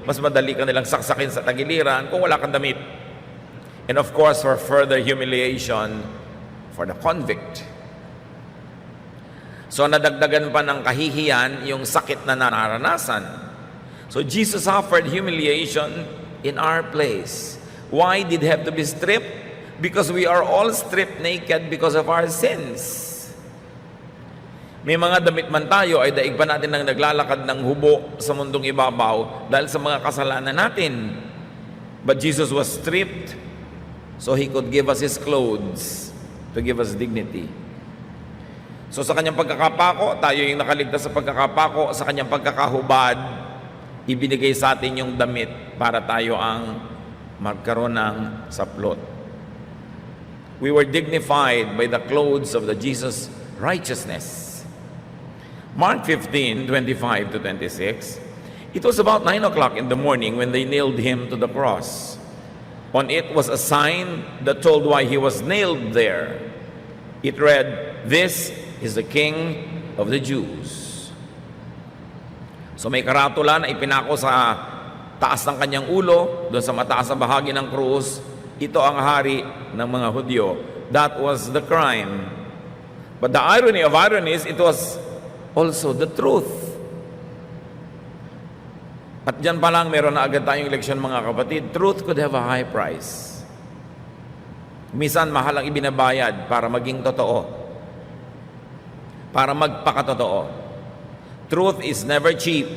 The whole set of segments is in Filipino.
mas madali ka nilang saksakin sa tagiliran kung wala kang damit. And of course, for further humiliation for the convict. So nadagdagan pa ng kahihiyan yung sakit na naranasan. So Jesus suffered humiliation in our place. Why did he have to be stripped? Because we are all stripped naked because of our sins. May mga damit man tayo ay daig pa natin nang naglalakad ng hubo sa mundong ibabaw dahil sa mga kasalanan natin. But Jesus was stripped so He could give us His clothes to give us dignity. So sa kanyang pagkakapako, tayo yung nakaligtas sa pagkakapako, sa kanyang pagkakahubad, ibinigay sa atin yung damit para tayo ang magkaroon ng saplot. We were dignified by the clothes of the Jesus righteousness. Mark 15:25 to 26, it was about 9 o'clock in the morning when they nailed him to the cross. On it was a sign that told why he was nailed there. It read, "This is the King of the Jews." So may karatula na ipinako sa taas ng kanyang ulo, doon sa mataas na bahagi ng krus, ito ang hari ng mga Hudyo. That was the crime. But the irony of ironies, it was also the truth. At dyan pa lang meron na agad tayong leksyon, mga kapatid. Truth could have a high price. Minsan mahal ang ibinabayad para maging totoo, para magpakatotoo. Truth is never cheap.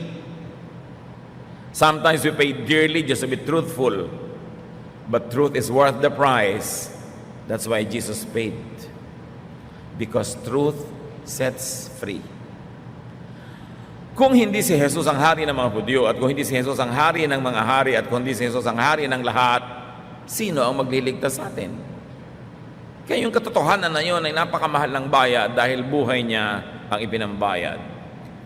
Sometimes we pay dearly just to be truthful, but truth is worth the price. That's why Jesus paid, because truth sets free. Kung hindi si Jesus ang hari ng mga Hudyo, at kung hindi si Jesus ang hari ng mga hari, at kung hindi si Jesus ang hari ng lahat, sino ang magliligtas sa atin? Kaya yung katotohanan na yun ay napakamahal ng bayad dahil buhay niya ang ipinambayad.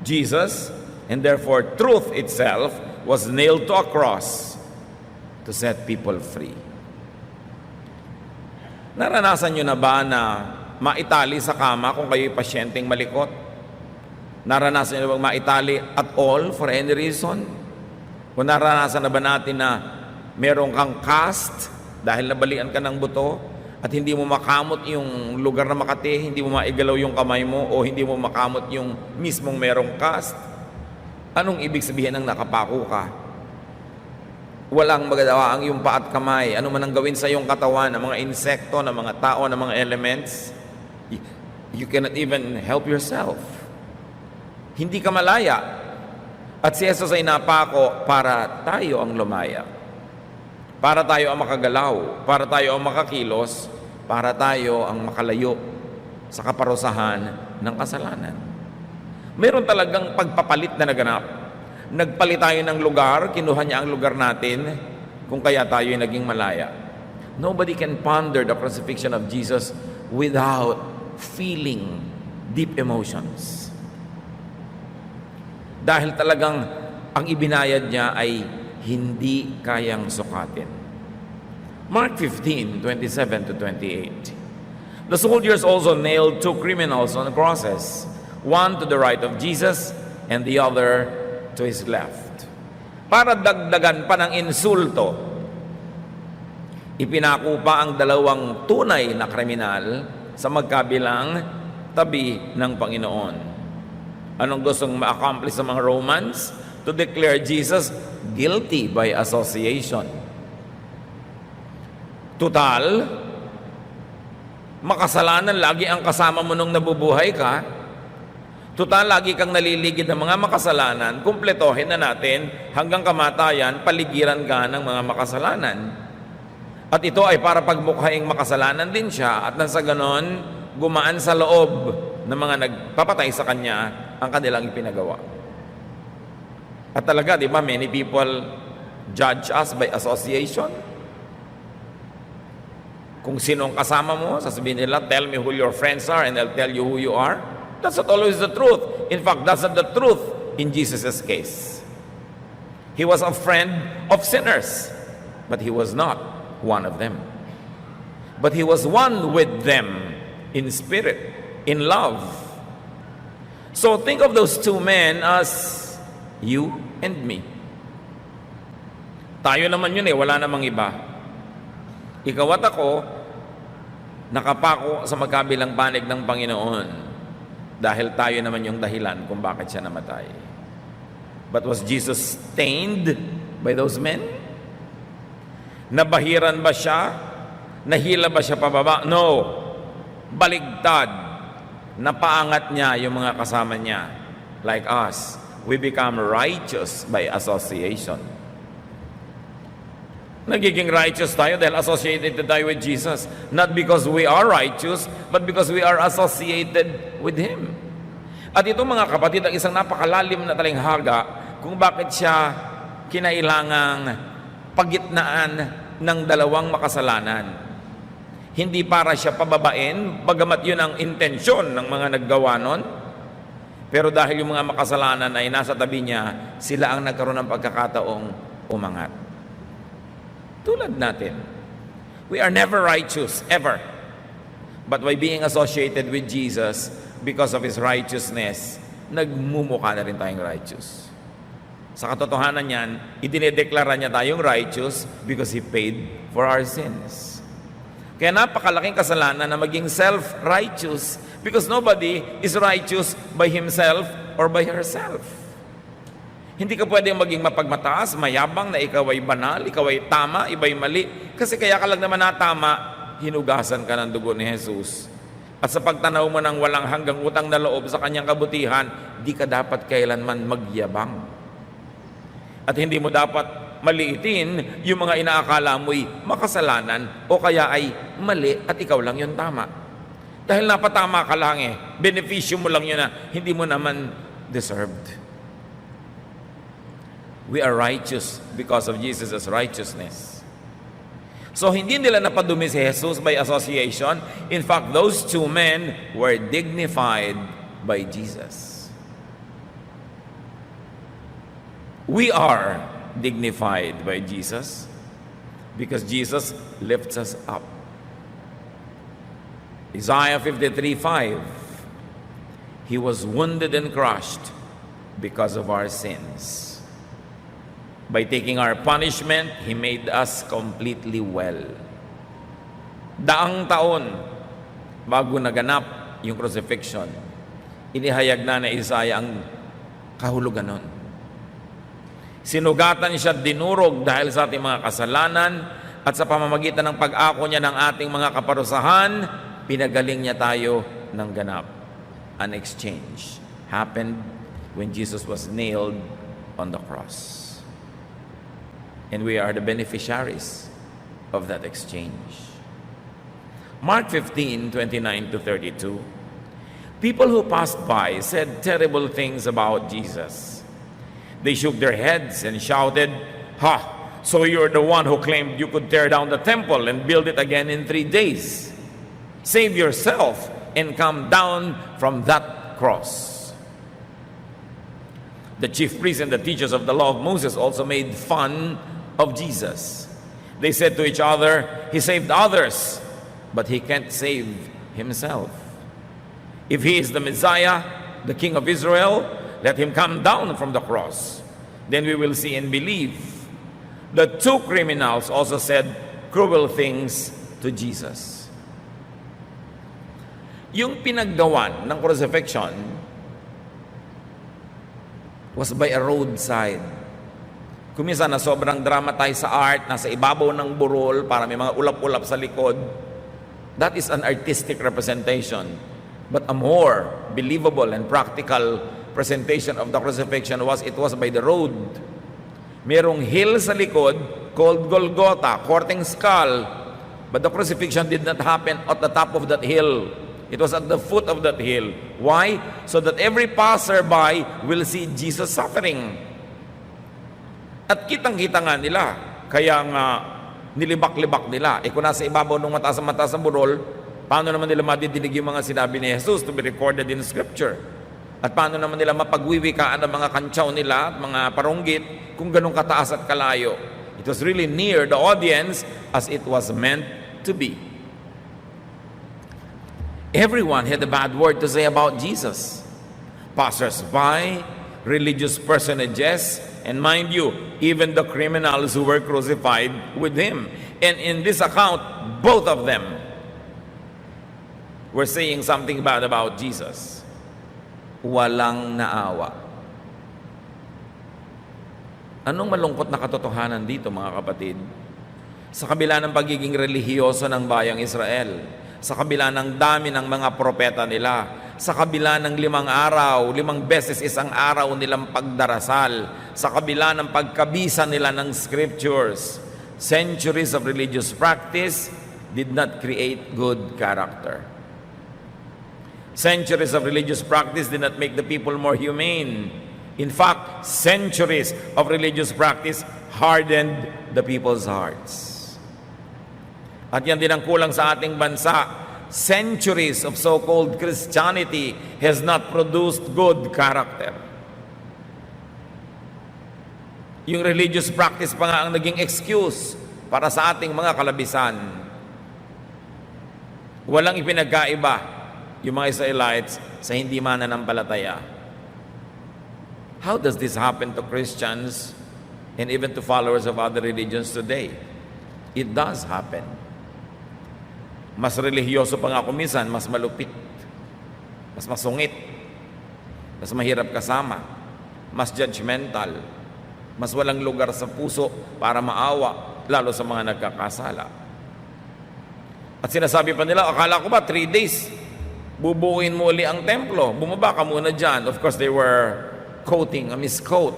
Jesus, and therefore truth itself, was nailed to a cross to set people free. Naranasan nyo na ba na maitali sa kama kung kayo'y pasyenteng malikot? Naranasan nyo na bang maitali at all for any reason? Kung naranasan na ba natin na meron kang cast dahil nabalian ka ng buto at hindi mo makamot yung lugar na makati, hindi mo maigalaw yung kamay mo, o hindi mo makamot yung mismong merong cast? Anong ibig sabihin ng nakapako ka? Walang magagawa ang iyong paa at kamay. Ano man ang gawin sa iyong katawan, ng mga insekto, ng mga tao, ng mga elements, you cannot even help yourself. Hindi ka malaya. At si Jesus ay napako para tayo ang lumaya. Para tayo ang makagalaw. Para tayo ang makakilos. Para tayo ang makalayo sa kaparusahan ng kasalanan. Meron talagang pagpapalit na naganap. Nagpalit tayo ng lugar, kinuha niya ang lugar natin, kung kaya tayo ay naging malaya. Nobody can ponder the crucifixion of Jesus without feeling deep emotions. Dahil talagang ang ibinayad niya ay hindi kayang sukatin. Mark 15:27 to 28. The soldiers also nailed 2 criminals on the crosses, one to the right of Jesus and the other to his left. Para dagdagan pa ng insulto, ipinako pa ang dalawang tunay na kriminal sa magkabilang tabi ng Panginoon. Anong gustong ma-accomplish sa mga Romans? To declare Jesus guilty by association. Total, makasalanan lagi ang kasama mo nung nabubuhay ka. Total, lagi kang naliligid ng mga makasalanan. Kumpletohin na natin hanggang kamatayan, paligiran ka ng mga makasalanan. At ito ay para pagmukhaing makasalanan din siya, at nang sa ganon, gumaan sa loob ng mga nagpapatay sa kanya ang kanilang ipinagawa. At talaga, di ba, many people judge us by association. Kung sino ang kasama mo, sasabihin nila, tell me who your friends are and I'll tell you who you are. That's not always the truth. In fact, that's not the truth in Jesus' case. He was a friend of sinners, but he was not one of them. But he was one with them in spirit, in love. So think of those 2 men as you and me. Tayo naman yun wala namang iba. Ikaw at ako, nakapako sa magkabilang panig ng Panginoon dahil tayo naman yung dahilan kung bakit siya namatay. But was Jesus stained by those men? Nabahiran ba siya? Nahila ba siya pababa? No. Baligtad. Napaangat niya yung mga kasama niya. Like us, we become righteous by association. Nagiging righteous tayo dahil associated tayo with Jesus. Not because we are righteous, but because we are associated with Him. At ito mga kapatid, ang isang napakalalim na talinghaga kung bakit siya kinailangang pagitnaan ng dalawang makasalanan. Hindi para siya pababain, bagamat yun ang intensyon ng mga naggawa nun. Pero dahil yung mga makasalanan ay nasa tabi niya, sila ang nagkaroon ng pagkakataong umangat. Tulad natin, we are never righteous, ever. But by being associated with Jesus, because of His righteousness, nagmumukha na rin tayong righteous. Sa katotohanan niyan, idinedeklara niya tayong righteous because He paid for our sins. Kaya napakalaking kasalanan na maging self-righteous because nobody is righteous by himself or by herself. Hindi ka pwedeng maging mapagmataas, mayabang na ikaw ay banal, ikaw ay tama, iba ay mali. Kasi kaya ka lang naman natama, hinugasan ka ng dugo ni Jesus. At sa pagtanaw mo ng walang hanggang utang na loob sa kanyang kabutihan, di ka dapat kailanman magyabang. At hindi mo dapat maliitin yung mga inaakala mo'y makasalanan o kaya ay mali at ikaw lang yung tama. Dahil napatama ka lang benepisyo mo lang yun na hindi mo naman deserved. We are righteous because of Jesus' righteousness. So hindi nila napadumi si Jesus by association. In fact, those two men were dignified by Jesus. We are dignified by Jesus because Jesus lifts us up. Isaiah 53:5, He was wounded and crushed because of our sins. By taking our punishment, He made us completely well. Daang taon bago naganap yung crucifixion, inihayag na ni Isaiah ang kahulugan nun. Sinugatan siya at dinurog dahil sa ating mga kasalanan at sa pamamagitan ng pag-ako niya ng ating mga kaparusahan, pinagaling niya tayo ng ganap. An exchange happened when Jesus was nailed on the cross. And we are the beneficiaries of that exchange. Mark 15:29-32, people who passed by said terrible things about Jesus. They shook their heads and shouted, "Ha! So you're the one who claimed you could tear down the temple and build it again in 3 days. Save yourself and come down from that cross." The chief priests and the teachers of the law of Moses also made fun of Jesus. They said to each other, "He saved others, but He can't save Himself. If He is the Messiah, the King of Israel, let Him come down from the cross. Then we will see and believe." The two criminals also said cruel things to Jesus. Yung pinaggawan ng crucifixion was by a roadside. Kuminsan na sobrang dramatized sa art, nasa ibabaw ng burol para may mga ulap-ulap sa likod. That is an artistic representation. But a more believable and practical presentation of the crucifixion was by the road. Merong hill sa likod called Golgotha, courting skull. But the crucifixion did not happen at the top of that hill. It was at the foot of that hill. Why? So that every passerby will see Jesus suffering. At kitang-kita nga nila. Kaya nga nilibak-libak nila. Kung nasa ibabaw ng mataas na burol, paano naman nila madidinig yung mga sinabi ni Jesus to be recorded in Scripture? At paano naman nila mapagwiwikaan ang mga kantsaw nila at mga paronggit kung ganun kataas at kalayo? It was really near the audience as it was meant to be. Everyone had a bad word to say about Jesus. Passers-by, religious personages, And mind you, even the criminals who were crucified with him. And in this account, both of them were saying something bad about Jesus. Walang naawa. Anong malungkot na katotohanan dito, mga kapatid? Sa kabila ng pagiging relihiyoso ng bayang Israel, sa kabila ng dami ng mga propeta nila, sa kabila ng 5 araw, 5 beses isang araw nilang pagdarasal, sa kabila ng pagkabisa nila ng scriptures, centuries of religious practice did not create good character. Centuries of religious practice did not make the people more humane. In fact, centuries of religious practice hardened the people's hearts. At yan din ang kulang sa ating bansa. Centuries of so-called Christianity has not produced good character. Yung religious practice pa nga ang naging excuse para sa ating mga kalabisan. Walang ipinagkaiba yung mga Israelites sa hindi mananampalataya. How does this happen to Christians and even to followers of other religions today? It does happen. Mas relihiyoso pa nga ako minsan, mas malupit, mas masungit, mas mahirap kasama, mas judgmental, mas walang lugar sa puso para maawa, lalo sa mga nagkakasala. At sinasabi pa nila, akala ko ba 3 days, bubuuin mo uli ang templo, bumaba ka muna dyan. Of course, they were quoting a misquote.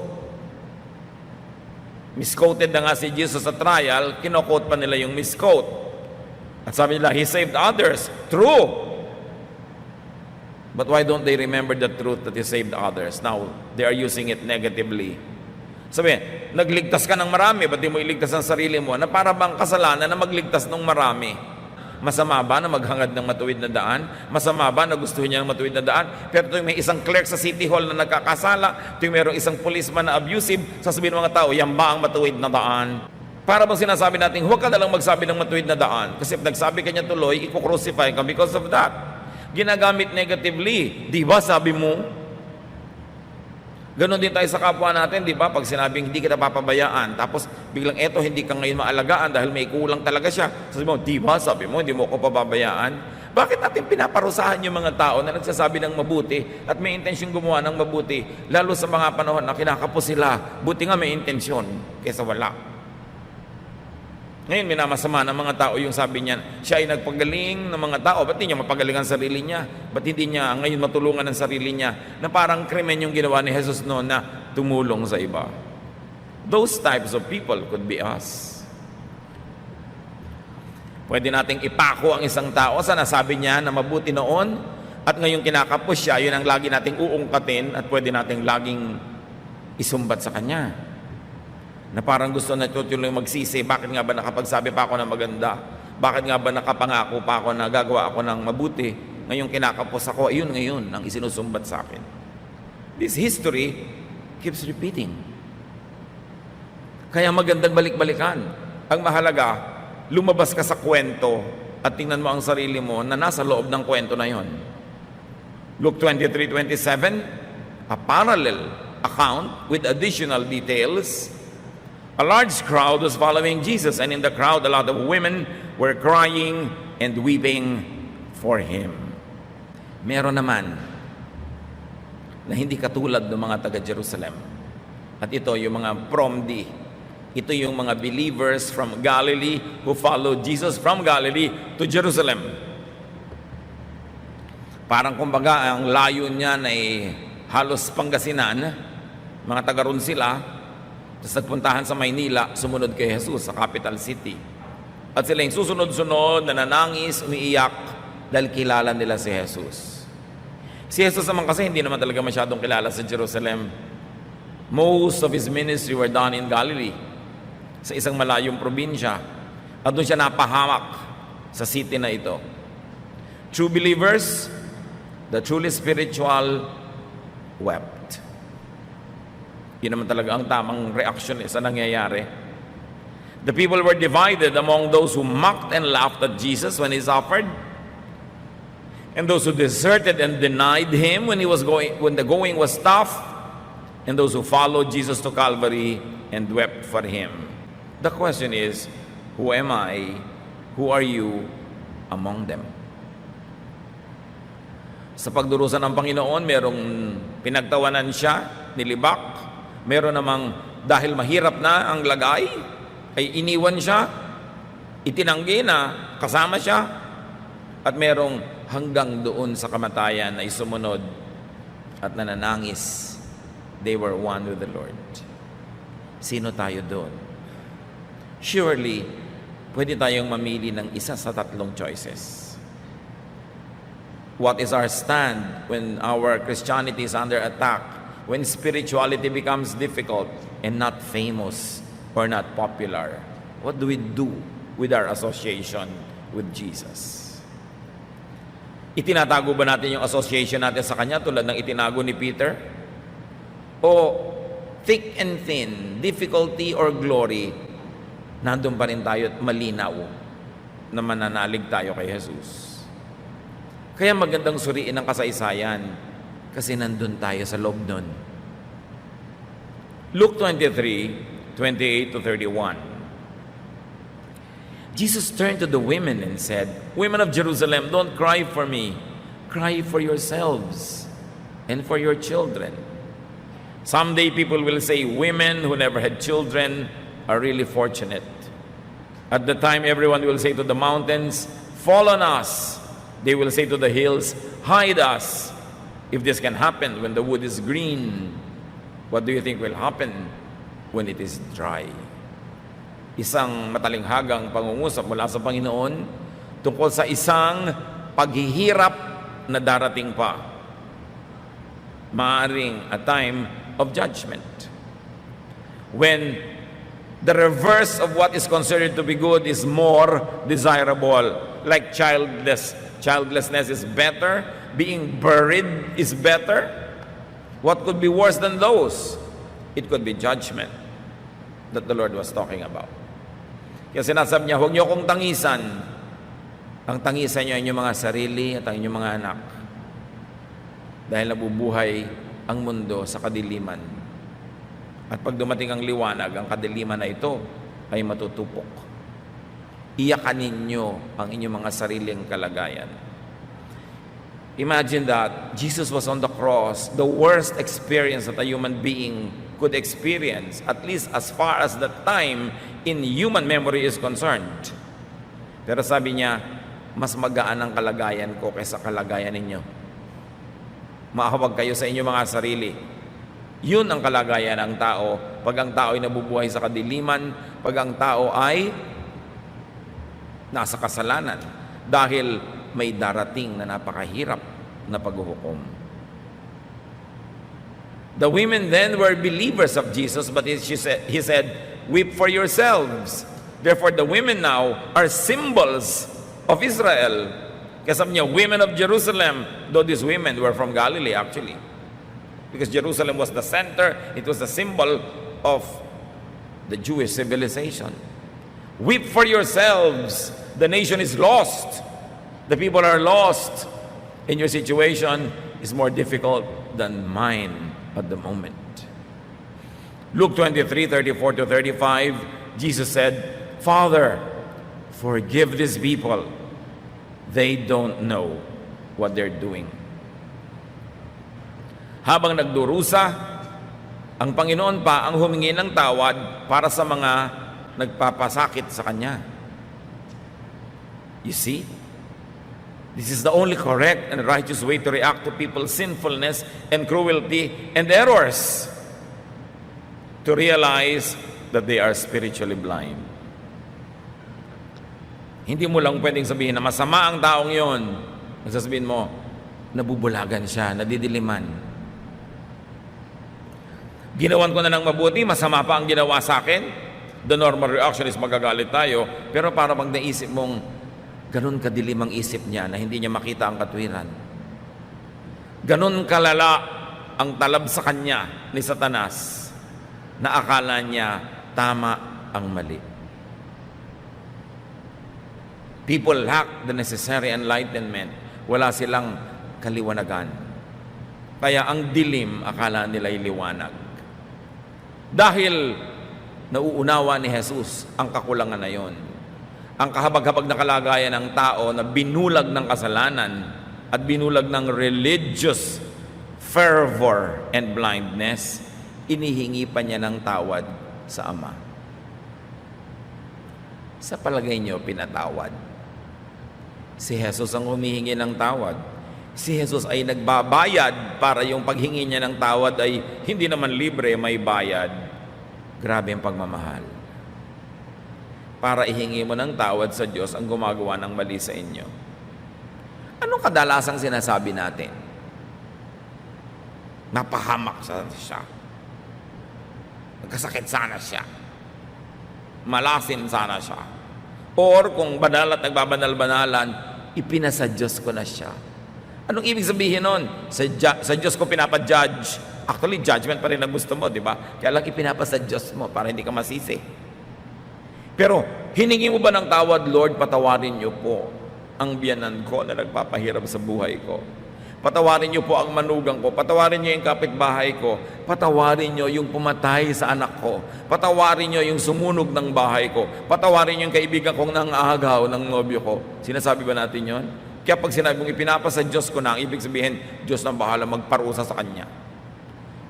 Misquoted na nga si Jesus sa trial, kinoquote pa nila yung misquote. At sabi nila, He saved others. True. But why don't they remember the truth that He saved others? Now, they are using it negatively. Sabi, nagligtas ka ng marami, ba't di mo iligtas ang sarili mo? Na para bang kasalanan na magligtas ng marami? Masama ba na maghangad ng matuwid na daan? Masama ba na gustuhin niya ng matuwid na daan? Pero tuwing may isang clerk sa City Hall na nagkakasala, tuwing mayroong isang policeman na abusive, sasabihin ng mga tao, yan ba ang matuwid na daan? Para bang sinasabi natin, huwag ka na lang magsabi ng matuwid na daan. Kasi if nagsabi ka niya tuloy, iko-crucify ka because of that. Ginagamit negatively. Di ba sabi mo? Ganon din tayo sa kapwa natin, di ba? Pag sinabing hindi kita papabayaan, tapos biglang eto, hindi ka ngayon maalagaan dahil may kulang talaga siya. Sabi mo, di ba sabi mo, hindi mo ko papabayaan? Bakit natin pinaparusahan yung mga tao na nagsasabi ng mabuti at may intensyon gumawa ng mabuti, lalo sa mga panahon na kinakapos sila, buti nga may intensyon kaysa wala. Ngayon, minamasama ng mga tao yung sabi niya, siya ay nagpagaling ng mga tao. Ba't hindi niya mapagaling ang sarili niya? Ba't hindi niya ngayon matulungan ang sarili niya? Na parang krimen yung ginawa ni Jesus noon na tumulong sa iba. Those types of people could be us. Pwede nating ipako ang isang tao sa nasabi niya na mabuti noon at ngayon kinakapos siya, yun ang lagi nating uungkatin at pwede nating laging isumbat sa kanya. Na parang gusto na tutuloy magsisi, bakit nga ba nakapagsabi pa ako ng maganda? Bakit nga ba nakapangako pa ako na gagawa ako ng mabuti? Ngayong kinakapos ako, ayun ngayon ang isinusumbat sa akin. This history keeps repeating. Kaya magandang balik-balikan. Ang mahalaga, lumabas ka sa kwento at tingnan mo ang sarili mo na nasa loob ng kwento na yon. Luke 23:27, a parallel account with additional details. A large crowd was following Jesus, and in the crowd, a lot of women were crying and weeping for Him. Meron naman na hindi katulad ng mga taga-Jerusalem. At ito yung mga promdi. Ito yung mga believers from Galilee who followed Jesus from Galilee to Jerusalem. Parang kumbaga, ang layo niya ay halos Pangasinan. Mga taga-ron sila. Tapos nagpuntahan sa Maynila, sumunod kay Jesus sa capital city. At sila yung susunod-sunod, nananangis, umiiyak, dahil kilala nila si Jesus. Si Jesus naman kasi hindi naman talaga masyadong kilala sa Jerusalem. Most of His ministry were done in Galilee, sa isang malayong probinsya. At doon siya napahamak sa city na ito. True believers, the truly spiritual, wept. Yun naman talaga ang tamang reaction sa nangyayari. The people were divided among those who mocked and laughed at Jesus when He suffered, and those who deserted and denied Him when the going was tough, and those who followed Jesus to Calvary and wept for him. The question is, who am I? Who are you among them? Sa pagdurusa ng Panginoon, merong pinagtawanan siya, nilibak. Meron namang dahil mahirap na ang lagay, ay iniwan siya, itinanggi na kasama siya. At merong hanggang doon sa kamatayan ay sumunod at nananangis. They were one with the Lord. Sino tayo doon? Surely, pwede tayong mamili ng isa sa tatlong choices. What is our stand when our Christianity is under attack? When spirituality becomes difficult and not famous or not popular? What do we do with our association with Jesus? Itinatago ba natin yung association natin sa Kanya tulad ng itinago ni Peter? O thick and thin, difficulty or glory, nandun pa rin tayo at malinaw na mananalig tayo kay Jesus? Kaya magandang suriin ang kasaysayan kasi nandun tayo sa loob nun. Luke 23, 28 to 31. Jesus turned to the women and said, "Women of Jerusalem, don't cry for me. Cry for yourselves and for your children. Someday people will say, women who never had children are really fortunate. At the time, everyone will say to the mountains, fall on us. They will say to the hills, hide us. If this can happen when the wood is green, what do you think will happen when it is dry?" Isang matalinghagang pangungusap mula sa Panginoon tungkol sa isang paghihirap na darating pa. Maaring a time of judgment. When the reverse of what is considered to be good is more desirable. Like childlessness is better. Being buried is better. What could be worse than those? It could be judgment that the Lord was talking about. Kaya sinasabi niya, huwag niyo akong tangisan. Ang tangisan niyo ay inyong mga sarili at ang inyong mga anak. Dahil nabubuhay ang mundo sa kadiliman. At pag dumating ang liwanag, ang kadiliman na ito ay matutupok. Iyakan ninyo ang inyong mga sariling kalagayan. Imagine that Jesus was on the cross, the worst experience that a human being could experience, at least as far as the time in human memory is concerned. Pero sabi niya, mas magaan ang kalagayan ko kaysa kalagayan ninyo. Maahawag kayo sa inyong mga sarili. Yun ang kalagayan ng tao pag ang tao ay nabubuhay sa kadiliman, pag ang tao ay nasa kasalanan dahil may darating na napakahirap na paghuhukom. The women then were believers of Jesus, but he said, weep for yourselves. Therefore, the women now are symbols of Israel. Kasi sabi niya, women of Jerusalem, though these women were from Galilee actually. Because Jerusalem was the center, it was the symbol of the Jewish civilization. Weep for yourselves. The nation is lost. The people are lost. And your situation is more difficult than mine at the moment. Luke 23, 34 to 35, Jesus said, Father, forgive these people. They don't know what they're doing. Habang nagdurusa, ang Panginoon pa ang humingi ng tawad para sa mga nagpapasakit sa Kanya. You see? This is the only correct and righteous way to react to people's sinfulness and cruelty and errors. To realize that they are spiritually blind. Hindi mo lang pwedeng sabihin na masama ang taong yon. Sasabihin mo, nabubulagan siya, nadidiliman. Ginawan ko na ng mabuti, masama pa ang ginawa sa akin. The normal reaction is magagalit tayo. Pero para pag naisip mong, ganun kadilim ang isip niya na hindi niya makita ang katwiran. Ganun kalala ang talab sa kanya ni Satanas na akala niya tama ang mali. People lack the necessary enlightenment. Wala silang kaliwanagan. Kaya ang dilim, akala nila'y liwanag. Dahil nauunawa ni Jesus ang kakulangan na yon. Ang kahabag-habag na kalagayan ng tao na binulag ng kasalanan at binulag ng religious fervor and blindness, inihingi pa niya ng tawad sa Ama. Sa palagay niyo, pinatawad? Si Jesus ang humihingi ng tawad. Si Jesus ay nagbabayad para yung paghingi niya ng tawad ay hindi naman libre, may bayad. Grabe ang pagmamahal. Para ihingi mo ng tawad sa Diyos ang gumagawa ng mali sa inyo. Anong kadalasang sinasabi natin? Napahamak siya. Nagkasakit sana siya. Malasin sana siya. Or kung banal at nagbabanal-banalan, ipinasa Diyos ko na siya. Anong ibig sabihin nun? Sa Diyos ko pinapadjudge. Actually, judgment pa rin ang gusto mo, di ba? Kaya lang ipinapasa Diyos mo para hindi ka masisi. Pero, hiningi mo ba ng tawad, Lord, patawarin niyo po ang biyanan ko na nagpapahirap sa buhay ko. Patawarin niyo po ang manugang ko. Patawarin niyo yung kapitbahay ko. Patawarin niyo yung pumatay sa anak ko. Patawarin niyo yung sumunog ng bahay ko. Patawarin niyo yung kaibigan kong nangahagaw ng nobyo ko. Sinasabi ba natin yon? Kaya pag sinabi mong ipinapasa Diyos ko na, ang ibig sabihin, Diyos nang bahala magparusa sa Kanya.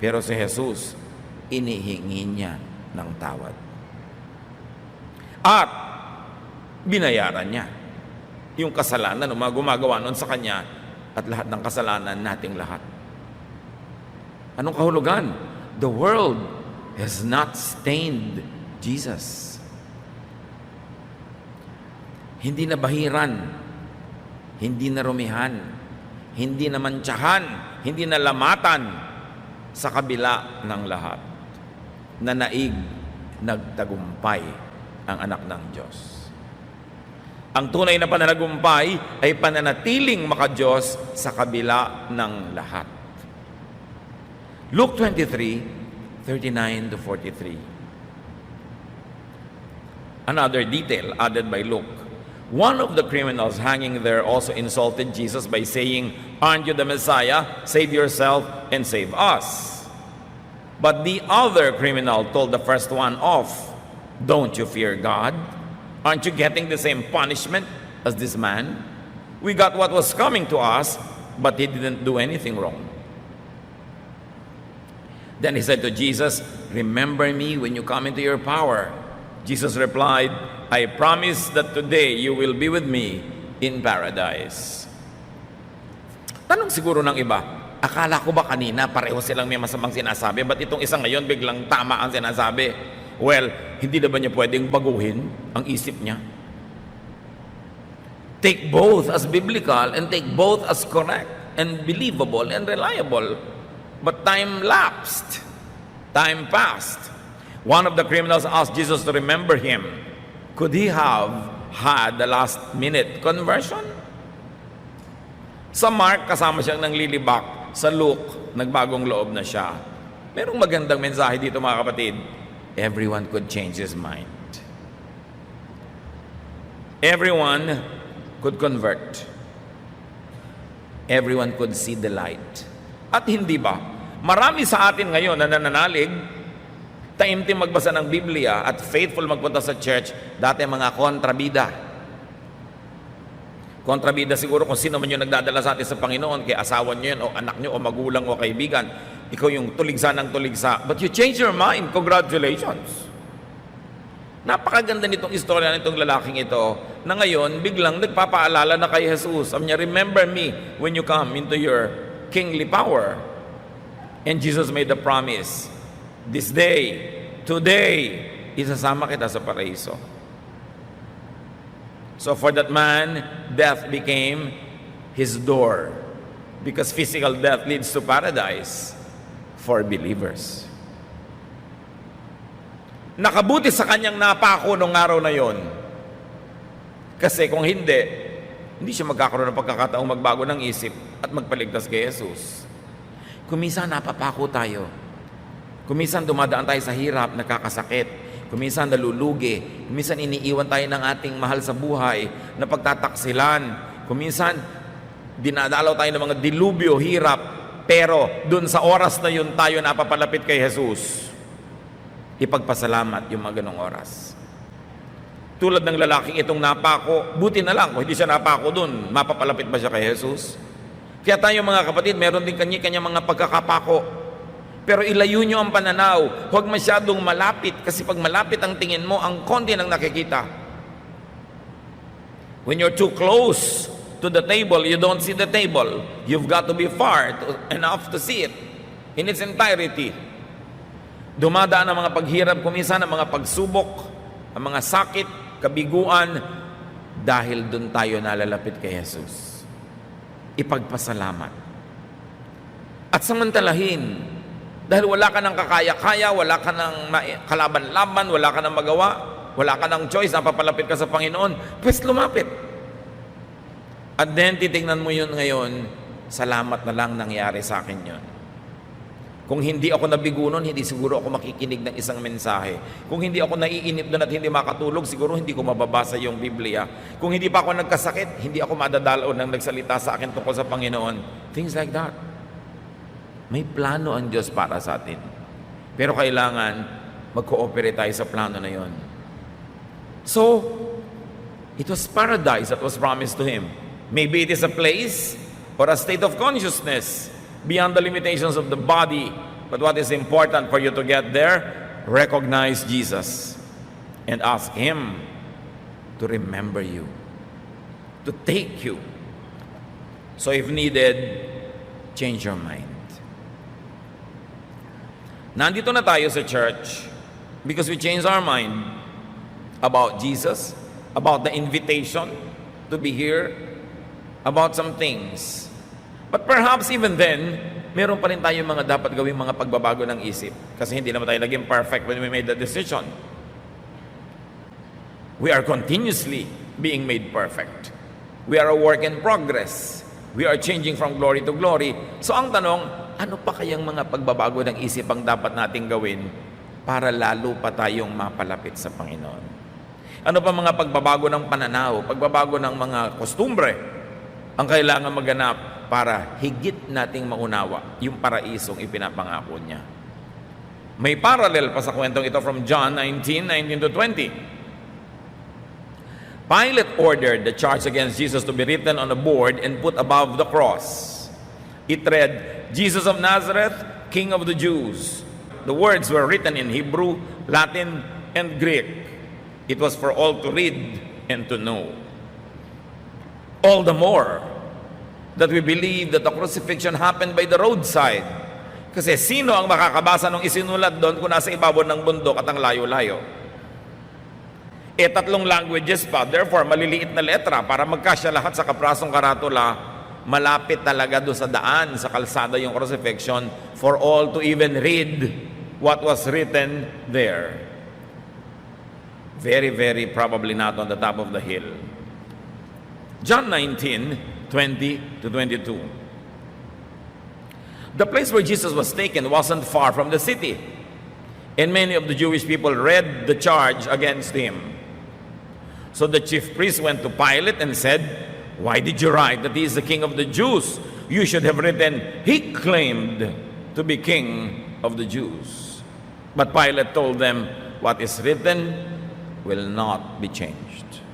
Pero si Jesus, inihingi niya ng tawad. At binayaran niya yung kasalanan ng mga gumagawa nun sa Kanya at lahat ng kasalanan nating lahat. Anong kahulugan? The world has not stained Jesus. Hindi na bahiran, hindi na rumihan, hindi na mantsahan, hindi na lamatan sa kabila ng lahat. Nanaig, nagtagumpay ang anak ng Diyos. Ang tunay na pananagumpay ay pananatiling maka-Diyos sa kabila ng lahat. Luke 23:39-43. Another detail added by Luke. One of the criminals hanging there also insulted Jesus by saying, "Aren't you the Messiah? Save yourself and save us." But the other criminal told the first one off, "Don't you fear God? Aren't you getting the same punishment as this man? We got what was coming to us, but he didn't do anything wrong." Then he said to Jesus, "Remember me when you come into your power." Jesus replied, "I promise that today you will be with me in paradise." Tanong siguro ng iba, akala ko ba kanina pareho silang may masamang sinasabi? Ba't itong isang ngayon biglang tama ang sinasabi? Well, hindi na ba niya pwedeng baguhin ang isip niya? Take both as biblical and take both as correct and believable and reliable. But time lapsed. Time passed. One of the criminals asked Jesus to remember him. Could he have had the last-minute conversion? Sa Mark, kasama siyang nanglilibak. Sa Luke, nagbagong loob na siya. Merong magandang mensahe dito, mga kapatid. Everyone could change his mind. Everyone could convert. Everyone could see the light. At hindi ba, marami sa atin ngayon na nananalig, taimtim magbasa ng Biblia at faithful magpunta sa church, dati mga kontrabida. Kontrabida siguro kung sino man yung nagdadala sa atin sa Panginoon, kay asawa nyo yan, o anak nyo, o magulang, o kaibigan. Ikaw yung tuligsa ng tuligsa. But you change your mind. Congratulations. Napakaganda nitong istorya nitong lalaking ito na ngayon biglang nagpapaalala na kay Jesus. Sabi niya, "Remember me when you come into your kingly power." And Jesus made the promise, "This day, today, isasama kita sa paraiso." So for that man, death became his door because physical death leads to paradise for believers. Nakabuti sa kanyang napako nung araw na yon. Kasi kung hindi siya magkakaroon ng pagkakataong magbago ng isip at magpaligtas kay Jesus. Kuminsan napapako tayo. Kuminsan dumadaan tayo sa hirap, nakakasakit. Kuminsan nalulugi. Kuminsan iniiwan tayo ng ating mahal sa buhay na pagtataksilan. Kuminsan dinadalaw tayo ng mga dilubyo, hirap. Pero dun sa oras na yun tayo napapalapit kay Jesus. ipagpasalamat yung mga ganong oras. Tulad ng lalaking itong napako, buti na lang kung hindi siya napako dun, mapapalapit ba siya kay Jesus? Kaya tayo mga kapatid, meron din kanya-kanya mga pagkakapako. Pero ilayo nyo ang pananaw, huwag masyadong malapit, kasi pag malapit ang tingin mo, ang konti nang nakikita. When you're too close to the table, you don't see the table. You've got to be far enough to see it in its entirety. Dumadaan ang mga paghirap, kuminsan ang mga pagsubok, ang mga sakit, kabiguan, dahil doon tayo nalalapit kay Jesus. Ipagpasalamat. At samantalahin, dahil wala ka ng kakaya-kaya, wala ka ng kalaban-laban, wala ka ng magawa, wala ka ng choice, napapalapit ka sa Panginoon, pues lumapit. At then, titignan mo yun ngayon, salamat na lang nangyari sa akin yun. Kung hindi ako nabigo nun, hindi siguro ako makikinig ng isang mensahe. Kung hindi ako naiinip doon at hindi makatulog, siguro hindi ko mababasa yung Biblia. Kung hindi pa ako nagkasakit, hindi ako madadalaw ng nagsalita sa akin tungkol sa Panginoon. Things like that. May plano ang Diyos para sa atin. Pero kailangan mag-cooperate tayo sa plano na yon. So, it was paradise that was promised to him. Maybe it is a place or a state of consciousness beyond the limitations of the body. But what is important for you to get there? Recognize Jesus and ask Him to remember you, to take you. So if needed, change your mind. Nandito na tayo sa church because we changed our mind about Jesus, about the invitation to be here, about some things. But perhaps even then, meron pa rin tayong mga dapat gawing mga pagbabago ng isip. Kasi hindi naman tayo naging perfect when we made the decision. We are continuously being made perfect. We are a work in progress. We are changing from glory to glory. So ang tanong, ano pa kayang mga pagbabago ng isip ang dapat nating gawin para lalo pa tayong mapalapit sa Panginoon? Ano pa mga pagbabago ng pananaw, pagbabago ng mga kostumbre ang kailangan maganap para higit nating maunawa yung paraisong ipinapangako niya? May parallel pa sa kwentong ito from John 19:19 to 20. Pilate ordered the charge against Jesus to be written on a board and put above the cross. It read, Jesus of Nazareth, King of the Jews. The words were written in Hebrew, Latin, and Greek. It was for all to read and to know. All the more that we believe that the crucifixion happened by the roadside. Kasi sino ang makakabasa ng isinulat doon kung nasa ibabaw ng bundok at ang layo-layo? Tatlong languages pa, therefore maliliit na letra para magkasya lahat sa kaprasong karatula. Malapit talaga doon sa daan, sa kalsada yung crucifixion for all to even read what was written there. Very, very probably not on the top of the hill. John 19:20 to 22. The place where Jesus was taken wasn't far from the city, and many of the Jewish people read the charge against him. So the chief priest went to Pilate and said, "Why did you write that he is the king of the Jews? You should have written, he claimed to be king of the Jews." But Pilate told them, "What is written will not be changed."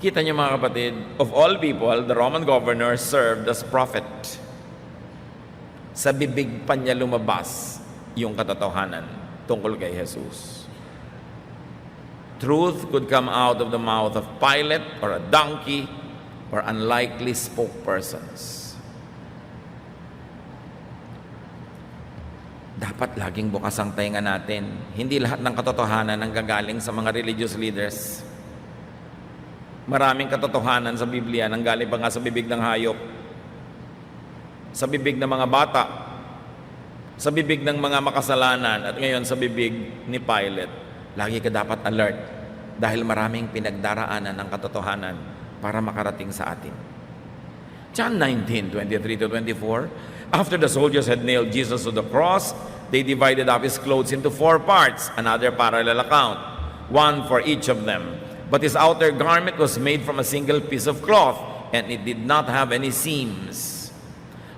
Kita niyo mga kapatid, of all people, the Roman governor served as prophet. Sa bibig pa niya lumabas yung katotohanan tungkol kay Jesus. Truth could come out of the mouth of Pilate or a donkey or unlikely spokespersons. Dapat laging bukas ang tainga natin. Hindi lahat ng katotohanan ang gagaling sa mga religious leaders. Maraming katotohanan sa Biblia nang galing pa nga sa bibig ng hayop, sa bibig ng mga bata, sa bibig ng mga makasalanan, at ngayon sa bibig ni Pilate. Lagi ka dapat alert dahil maraming pinagdaraanan ng katotohanan para makarating sa atin. John 19:23 to 24. After the soldiers had nailed Jesus to the cross, they divided up his clothes into 4 parts, another parallel account, one for each of them. But his outer garment was made from a single piece of cloth, and it did not have any seams.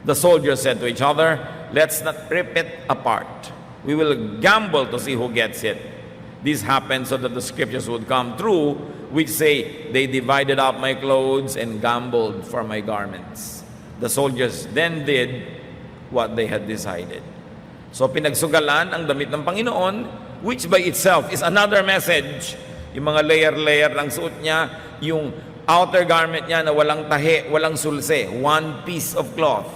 The soldiers said to each other, let's not rip it apart. We will gamble to see who gets it. This happened so that the scriptures would come true, which say, they divided up my clothes and gambled for my garments. The soldiers then did what they had decided. So pinagsugalan ang damit ng Panginoon, which by itself is another message. Yung mga layer-layer ng suot niya, yung outer garment niya na walang tahi, walang sulse, one piece of cloth.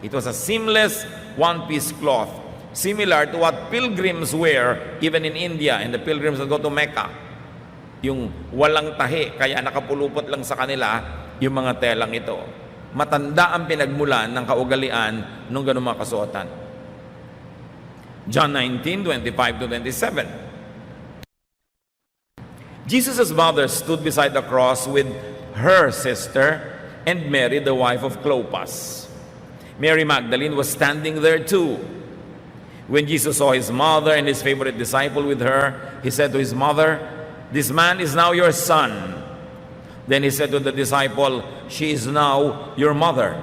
It was a seamless one-piece cloth, similar to what pilgrims wear even in India, and the pilgrims that go to Mecca. Yung walang tahi, kaya nakapulupot lang sa kanila yung mga telang ito. Matanda ang pinagmulan ng kaugalian nung ganun mga kasuotan. John 19:25-27. Jesus' mother stood beside the cross with her sister and Mary, the wife of Clopas. Mary Magdalene was standing there too. When Jesus saw his mother and his favorite disciple with her, he said to his mother, "This man is now your son." Then he said to the disciple, "She is now your mother."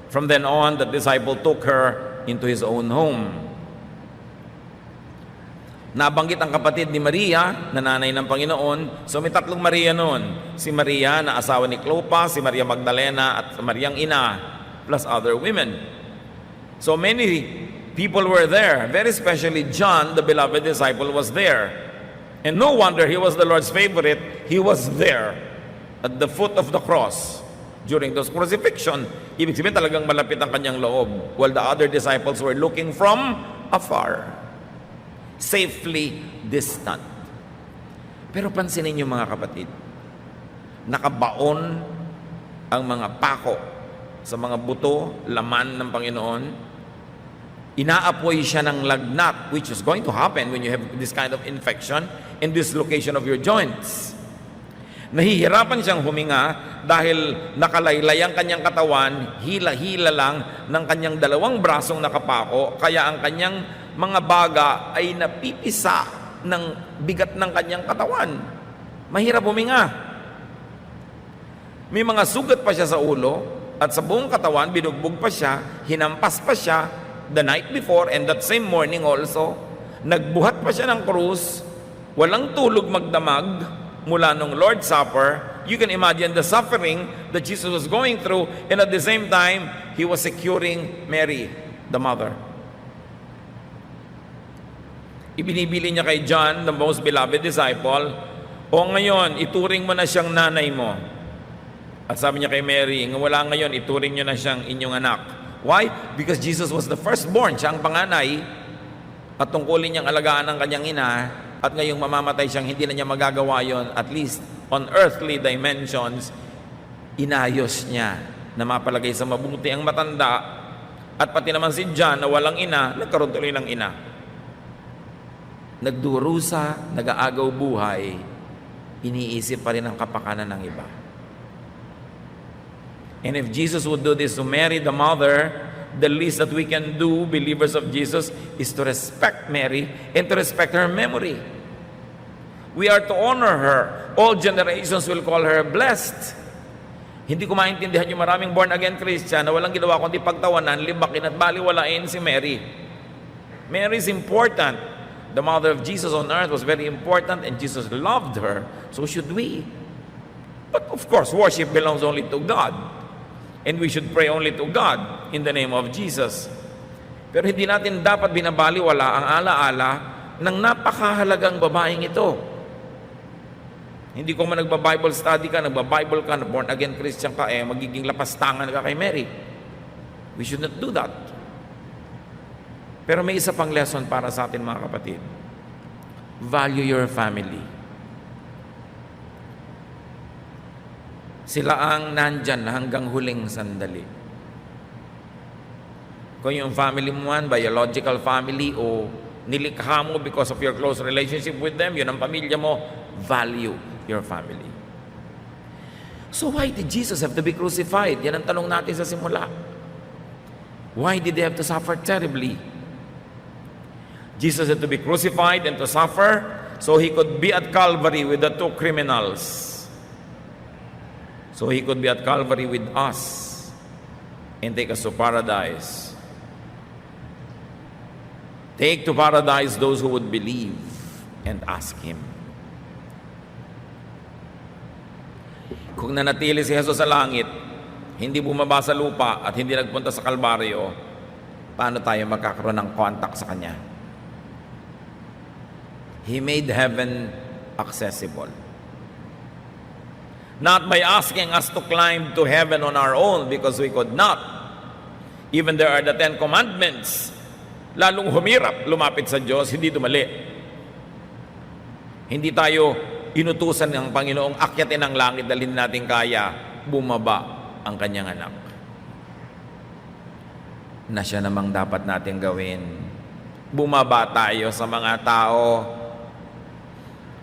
From then on, the disciple took her into his own home. Nabanggit ang kapatid ni Maria, na nanay ng Panginoon. So may tatlong Maria noon. Si Maria na asawa ni Clopas, si Maria Magdalena, at Mariang ina, plus other women. So many people were there. Very especially John, the beloved disciple, was there. And no wonder he was the Lord's favorite. He was there at the foot of the cross during those crucifixion. Ibig sabihin talagang malapit ang kanyang loob, while the other disciples were looking from afar, safely distant. Pero pansinin niyo mga kapatid, nakabaon ang mga pako sa mga buto, laman ng Panginoon. Inaapoy siya ng lagnat, which is going to happen when you have this kind of infection and dislocation of your joints. Nahihirapan siyang huminga dahil nakalaylay ang kanyang katawan, hila-hila lang ng kanyang dalawang brasong nakapako, kaya ang kanyang mga baga ay napipisa ng bigat ng kanyang katawan. Mahirap huminga. May mga sugat pa siya sa ulo at sa buong katawan, binugbog pa siya, hinampas pa siya the night before and that same morning also. Nagbuhat pa siya ng krus, walang tulog magdamag mula nung Lord's Supper. You can imagine the suffering that Jesus was going through, and at the same time, he was securing Mary, the mother. Ibinibili niya kay John, the most beloved disciple, "O ngayon, ituring mo na siyang nanay mo." At sabi niya kay Mary, "Wala ngayon, ituring niyo na siyang inyong anak." Why? Because Jesus was the firstborn, siya ang panganay, at tungkulin niyang alagaan ng kanyang ina, at ngayong mamamatay siyang hindi na niya magagawa yon, at least on earthly dimensions. Inayos niya na mapalagay sa mabuti ang matanda, at pati naman si John na walang ina, nagkaroon tuloy ng ina. Nagdurusa, nag-aagaw buhay, iniisip pa rin ang kapakanan ng iba. And if Jesus would do this to Mary, the mother, the least that we can do, believers of Jesus, is to respect Mary and to respect her memory. We are to honor her. All generations will call her blessed. Hindi ko maintindihan yung maraming born-again Christian na walang ginawa kundi pagtawanan, libakin at baliwalain si Mary. Mary is important. The mother of Jesus on earth was very important, and Jesus loved her. So should we. But of course, worship belongs only to God. And we should pray only to God in the name of Jesus. Pero hindi natin dapat binabaliwala ang alaala ng napakahalagang babaeng ito. Hindi ko man nagba-Bible study ka, nagba-Bible ka, born-again Christian ka, magiging lapastangan ka kay Mary. We should not do that. Pero may isa pang lesson para sa atin mga kapatid. Value your family. Sila ang nandyan hanggang huling sandali. Kung yung family mo man, biological family, o nilikha mo because of your close relationship with them, yun ang pamilya mo, value your family. So why did Jesus have to be crucified? Yan ang tanong natin sa simula. Why did he have to suffer terribly? Jesus had to be crucified and to suffer so he could be at Calvary with the two criminals. So he could be at Calvary with us and take us to paradise. Take to paradise those who would believe and ask Him. Kung nanatili si Jesus sa langit, hindi bumaba sa lupa at hindi nagpunta sa Kalbaryo, paano tayo magkakaroon ng contact sa Kanya? He made heaven accessible. Not by asking us to climb to heaven on our own because we could not. Even there are the 10 commandments. Lalong humirap, lumapit sa Diyos, hindi dumali. Hindi tayo inutusan ng Panginoong akyatin ang langit, dalhin natin kaya, bumaba ang Kanyang anak. Na siya namang dapat natin gawin. Bumaba tayo sa mga tao,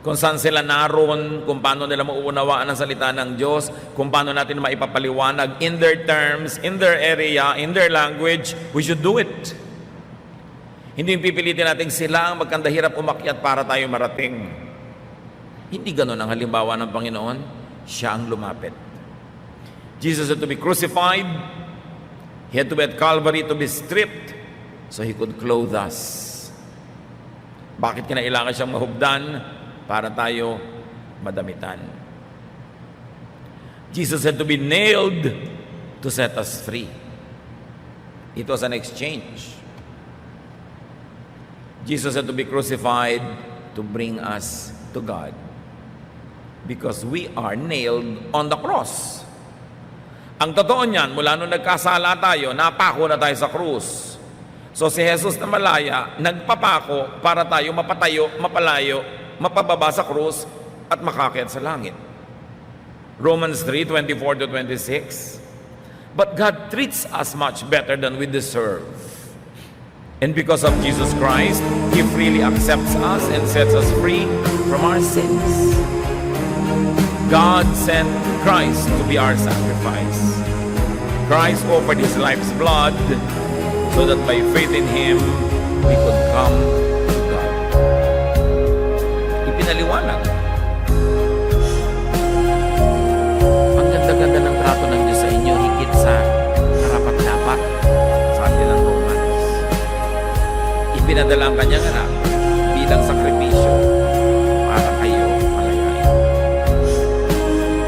kung saan sila naroon, kung paano nila mauunawaan ang salita ng Diyos, kung paano natin maipapaliwanag in their terms, in their area, in their language, we should do it. Hindi yung pipilitin natin sila ang magkandahirap umakyat para tayo marating. Hindi ganun ang halimbawa ng Panginoon. Siya ang lumapit. Jesus had to be crucified. He had to be at Calvary to be stripped so He could clothe us. Bakit kinailangan siyang mahubdan? Para tayo madamitan. Jesus had to be nailed to set us free. It was an exchange. Jesus had to be crucified to bring us to God. Because we are nailed on the cross. Ang totoo niyan, mula nung nagkasala tayo, napako na tayo sa krus. So si Jesus na malaya, nagpapako para tayo mapatayo, mapalayo, mapababa sa krus at makakyat sa langit. Romans 3:24-26. But God treats us much better than we deserve. And because of Jesus Christ, He freely accepts us and sets us free from our sins. God sent Christ to be our sacrifice. Christ offered His life's blood so that by faith in Him, we could come to God. Ipinaliwanag. Ang ganda-ganda ng trato ng Diyos sa inyo, higit sa karapat-dapat, sabi ng Romans. Ipinadala ang Kanyang anak bilang sakripisyo para kayo malayain.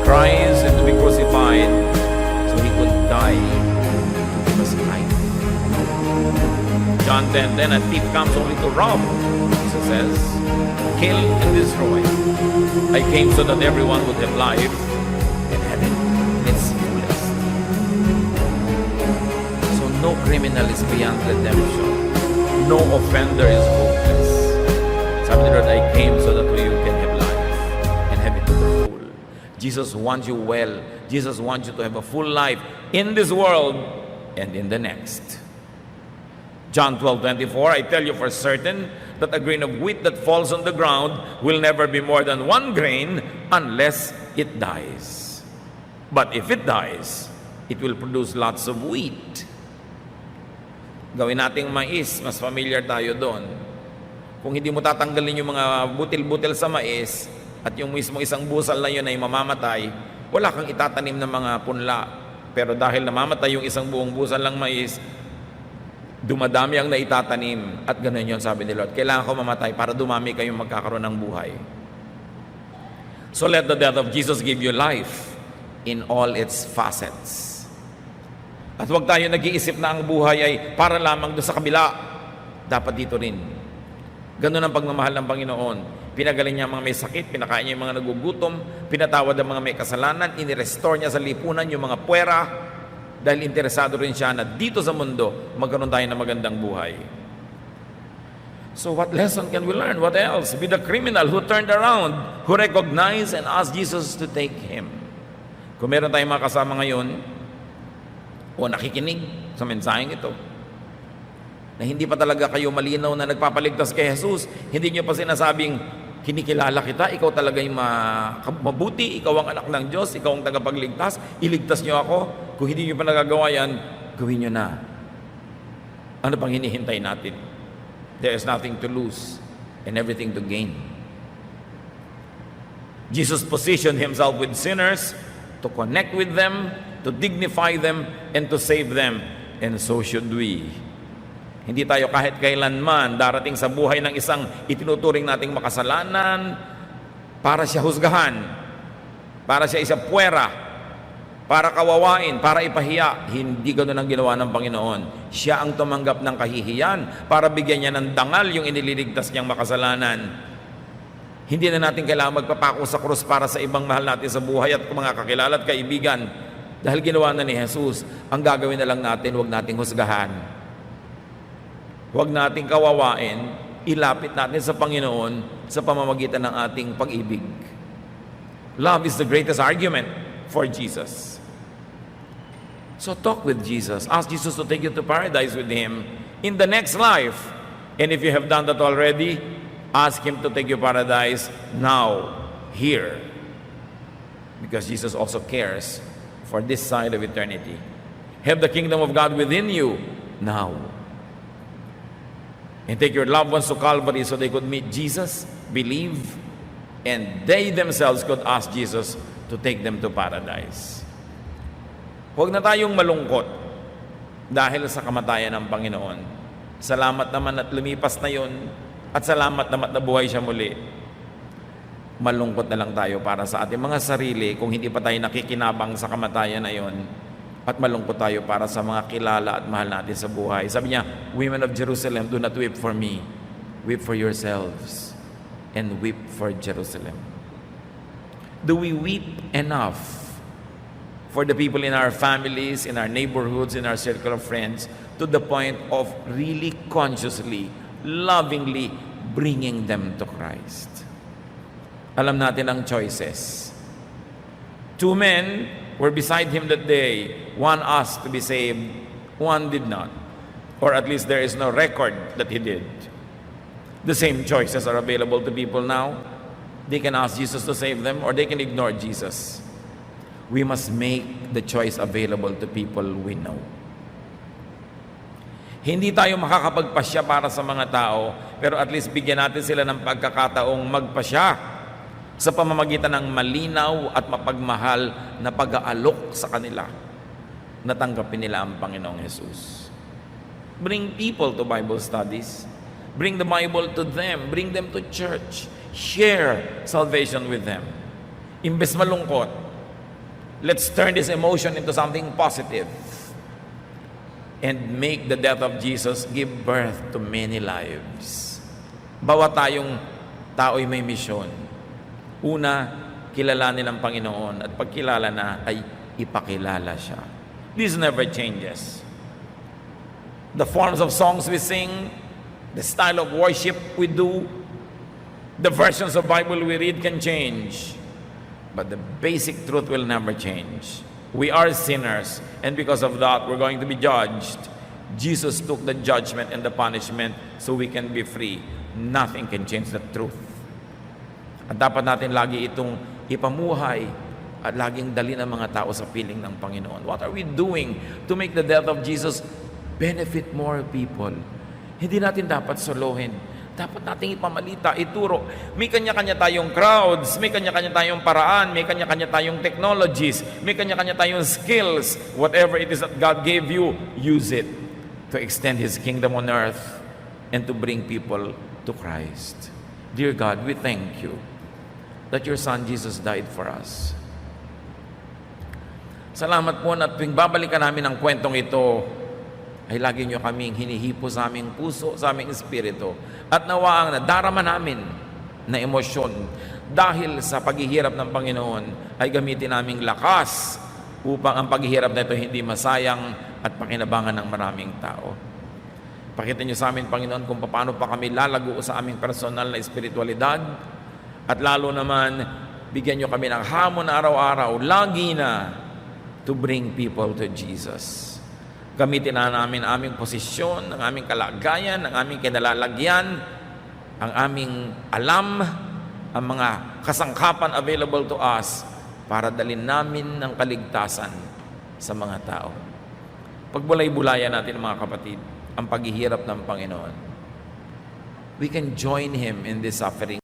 Christ had to be crucified so He could die to give us life. John 10:10, a thief comes only to rob, Jesus says, kill and destroy. I came so that everyone would have life and have it in its fullest. So no criminal is beyond redemption. No offender is hopeless. Sabi ni Lord, I came so that you can have life and have it to the full. Jesus wants you well. Jesus wants you to have a full life in this world and in the next. John 12:24, I tell you for certain that a grain of wheat that falls on the ground will never be more than 1 grain unless it dies. But if it dies, it will produce lots of wheat. Gawin nating mais, mas familiar tayo doon. Kung hindi mo tatanggalin yung mga butil-butil sa mais at yung mismo isang busal na yun ay mamamatay, wala kang itatanim ng mga punla. Pero dahil namamatay yung isang buong busal ng mais, dumadami ang naitatanim. At ganoon yun, sabi ni Lord, kailangan ko mamatay para dumami kayong magkakaroon ng buhay. So let the death of Jesus give you life in all its facets. At huwag tayo nag-iisip na ang buhay ay para lamang doon sa kabila. Dapat dito rin. Ganun ang pagmamahal ng Panginoon. Pinagaling niya ang mga may sakit, pinakain niya yung mga nagugutom, pinatawad ang mga may kasalanan, inirestore niya sa lipunan yung mga puwera, dahil interesado rin siya na dito sa mundo, magkaroon tayo ng magandang buhay. So what lesson can we learn? What else? Be the criminal who turned around, who recognized and asked Jesus to take him. Kung meron tayong mga kasama ngayon, o nakikinig sa mensaheng ito, na hindi pa talaga kayo malinaw na nagpapaligtas kay Jesus, hindi nyo pa sinasabing, kinikilala kita, ikaw talaga yung mabuti, ikaw ang anak ng Diyos, ikaw ang tagapagligtas, iligtas nyo ako. Kung hindi nyo pa nagagawa yan, gawin nyo na. Ano pang hinihintay natin? There is nothing to lose and everything to gain. Jesus positioned Himself with sinners to connect with them, to dignify them, and to save them. And so should we. Hindi tayo kahit kailanman darating sa buhay ng isang itinuturing nating makasalanan para siya husgahan, para siya isa puwera, para kawawain, para ipahiya. Hindi ganoon ang ginawa ng Panginoon. Siya ang tumanggap ng kahihiyan para bigyan niya ng dangal yung inililigtas niyang makasalanan. Hindi na natin kailangan magpapako sa krus para sa ibang mahal natin sa buhay at mga kakilala at kaibigan. Dahil ginawa na ni Jesus, ang gagawin na lang natin, huwag nating husgahan. Huwag nating kawawain, ilapit natin sa Panginoon sa pamamagitan ng ating pag-ibig. Love is the greatest argument for Jesus. So talk with Jesus. Ask Jesus to take you to paradise with Him in the next life. And if you have done that already, ask Him to take you to paradise now, here. Because Jesus also cares for this side of eternity. Have the kingdom of God within you now. And take your loved ones to Calvary so they could meet Jesus, believe, and they themselves could ask Jesus to take them to paradise. Huwag na tayong malungkot dahil sa kamatayan ng Panginoon. Salamat naman at lumipas na yun, at salamat naman at nabuhay siya muli. Malungkot na lang tayo para sa ating mga sarili kung hindi pa tayo nakikinabang sa kamatayan na yun. At malungkot tayo para sa mga kilala at mahal natin sa buhay. Sabi niya, women of Jerusalem, do not weep for me. Weep for yourselves and weep for Jerusalem. Do we weep enough for the people in our families, in our neighborhoods, in our circle of friends, to the point of really consciously, lovingly bringing them to Christ? Alam natin ang choices. 2 men were beside him that day. One asked to be saved, one did not. Or at least there is no record that he did. The same choices are available to people now. They can ask Jesus to save them, or they can ignore Jesus. We must make the choice available to people we know. Hindi tayo makakapagpasya para sa mga tao, pero at least bigyan natin sila ng pagkakataong magpasya sa pamamagitan ng malinaw at mapagmahal na pag-aalok sa kanila. Natanggapin nila ang Panginoong Jesus. Bring people to Bible studies. Bring the Bible to them. Bring them to church. Share salvation with them. Imbes malungkot, let's turn this emotion into something positive and make the death of Jesus give birth to many lives. Bawat tayong tao'y may misyon. Una, kilalanin ang Panginoon, at pagkilala na ay ipakilala siya. This never changes. The forms of songs we sing, the style of worship we do, the versions of Bible we read can change, but the basic truth will never change. We are sinners, and because of that, we're going to be judged. Jesus took the judgment and the punishment so we can be free. Nothing can change the truth. At dapat natin lagi itong ipamuhay at laging dali ng mga tao sa piling ng Panginoon. What are we doing to make the death of Jesus benefit more people? Hindi natin dapat solohin. Dapat nating ipamalita, ituro. May kanya-kanya tayong crowds, may kanya-kanya tayong paraan, may kanya-kanya tayong technologies, may kanya-kanya tayong skills. Whatever it is that God gave you, use it to extend His kingdom on earth and to bring people to Christ. Dear God, we thank you that your Son Jesus died for us. Salamat po na tuwing babalikan namin ang kwentong ito, ay lagi nyo kaming hinihipo sa aming puso, sa aming espiritu, at nawaang nadarama namin na emosyon dahil sa paghihirap ng Panginoon ay gamitin naming lakas upang ang paghihirap na ito hindi masayang at pakinabangan ng maraming tao. Pakita nyo sa amin, Panginoon, kung paano pa kami lalago sa aming personal na espiritualidad, at lalo naman, bigyan nyo kami ng hamon na araw-araw, lagi na, to bring people to Jesus. Gamitin na namin aming posisyon, ang aming kalagayan, ang aming kinalalagyan, ang aming alam, ang mga kasangkapan available to us para dalhin namin ng kaligtasan sa mga tao. Pagbulay-bulayan natin, mga kapatid, ang paghihirap ng Panginoon. We can join Him in this suffering.